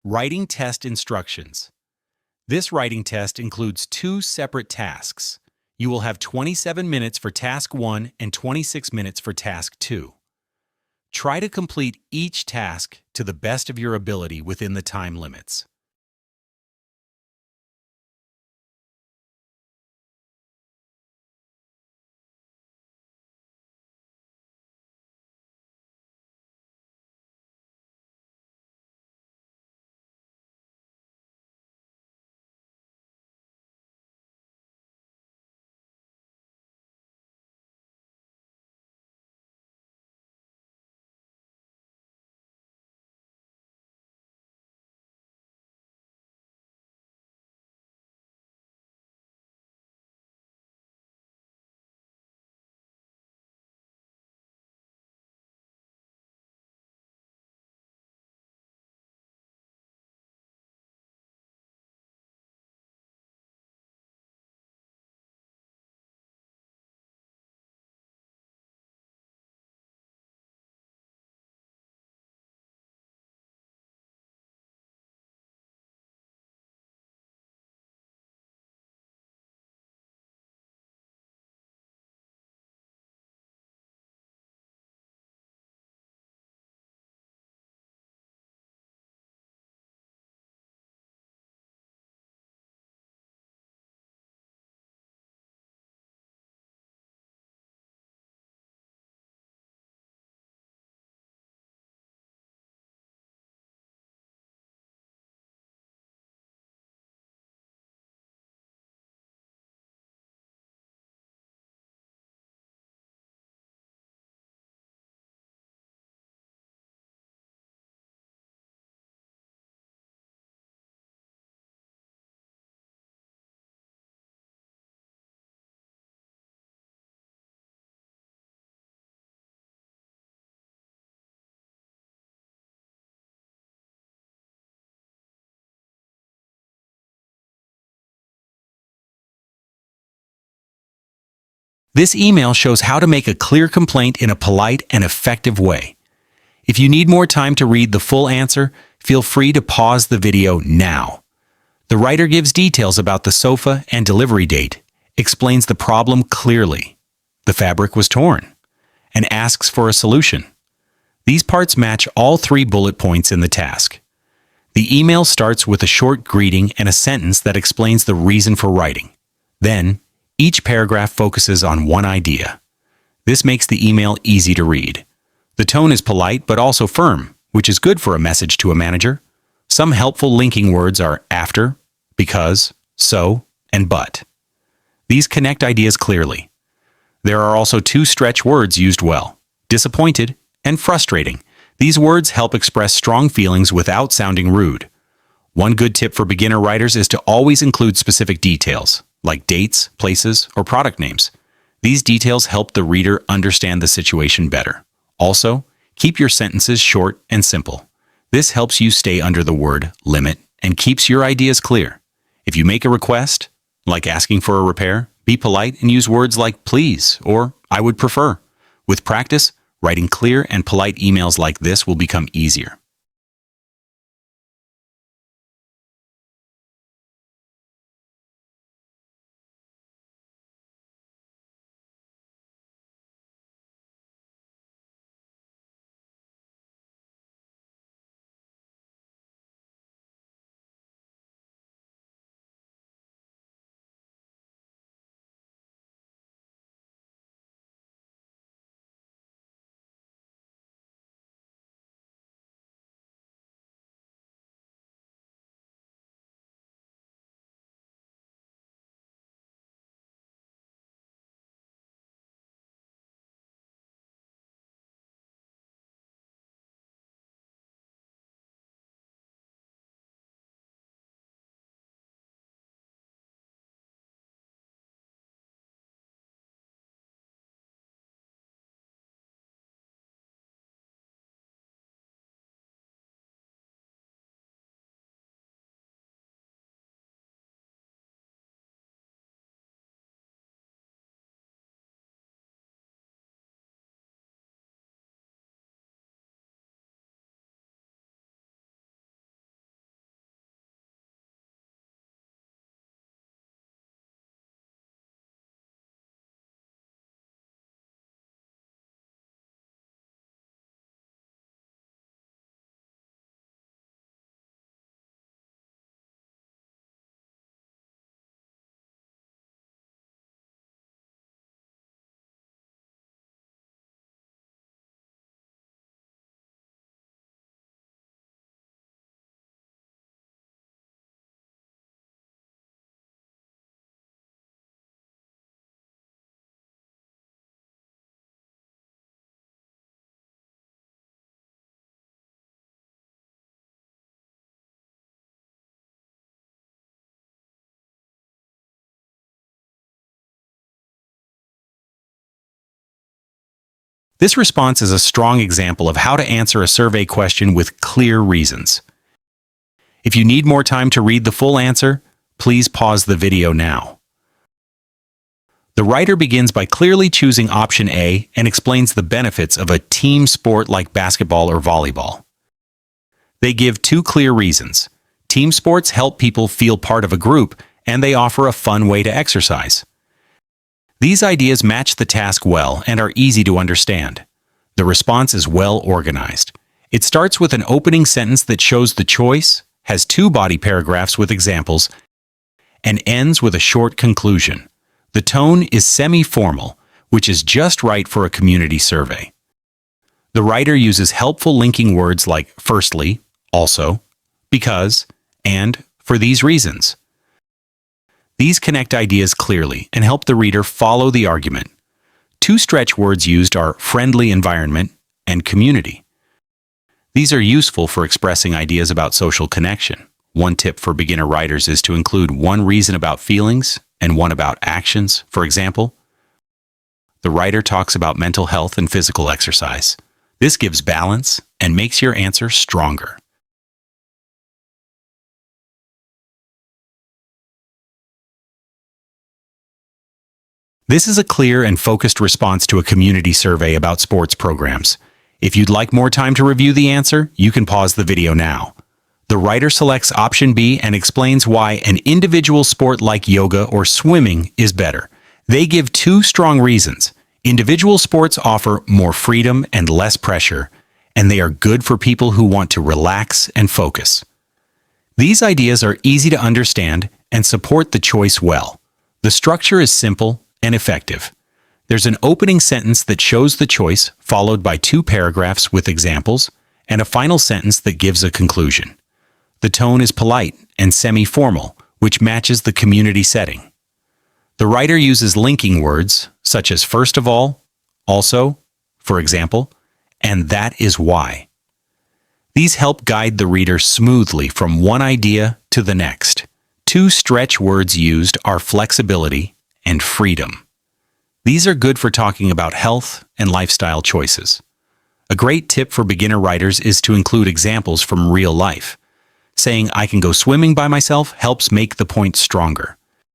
Writing test instructions. This writing test includes two separate tasks. You will have 27 minutes for task 1 and 26 minutes for task 2. Try to complete each task to the best of your ability within the time limits. This email shows how to make a clear complaint in a polite and effective way. If you need more time to read the full answer, feel free to pause the video now. The writer gives details about the sofa and delivery date, explains the problem clearly. The fabric was torn, and asks for a solution. These parts match all 3 bullet points in the task. The email starts with a short greeting and a sentence that explains the reason for writing. Then, each paragraph focuses on one idea. This makes the email easy to read. The tone is polite but also firm, which is good for a message to a manager. Some helpful linking words are after, because, so, and but. These connect ideas clearly. There are also 2 stretch words used well: disappointed and frustrating. These words help express strong feelings without sounding rude. One good tip for beginner writers is to always include specific details, like dates, places, or product names. These details help the reader understand the situation better. Also, keep your sentences short and simple. This helps you stay under the word limit and keeps your ideas clear. If you make a request, like asking for a repair, be polite and use words like please or I would prefer. With practice, writing clear and polite emails like this will become easier. This response is a strong example of how to answer a survey question with clear reasons. If you need more time to read the full answer, please pause the video now. The writer begins by clearly choosing option A and explains the benefits of a team sport like basketball or volleyball. They give two clear reasons. Team sports help people feel part of a group, and they offer a fun way to exercise. These ideas match the task well and are easy to understand. The response is well organized. It starts with an opening sentence that shows the choice, has two body paragraphs with examples, and ends with a short conclusion. The tone is semi-formal, which is just right for a community survey. The writer uses helpful linking words like firstly, also, because, and for these reasons. These connect ideas clearly and help the reader follow the argument. Two stretch words used are friendly environment and community. These are useful for expressing ideas about social connection. One tip for beginner writers is to include one reason about feelings and one about actions. For example, the writer talks about mental health and physical exercise. This gives balance and makes your answer stronger. This is a clear and focused response to a community survey about sports programs. If you'd like more time to review the answer, you can pause the video now. The writer selects option B and explains why an individual sport like yoga or swimming is better. They give two strong reasons. Individual sports offer more freedom and less pressure, and they are good for people who want to relax and focus. These ideas are easy to understand and support the choice well. The structure is simple and effective. There's an opening sentence that shows the choice, followed by two paragraphs with examples, and a final sentence that gives a conclusion. The tone is polite and semi-formal, which matches the community setting. The writer uses linking words, such as first of all, also, for example, and that is why. These help guide the reader smoothly from one idea to the next. Two stretch words used are flexibility and freedom. These are good for talking about health and lifestyle choices. A great tip for beginner writers is to include examples from real life. Saying I can go swimming by myself helps make the point stronger.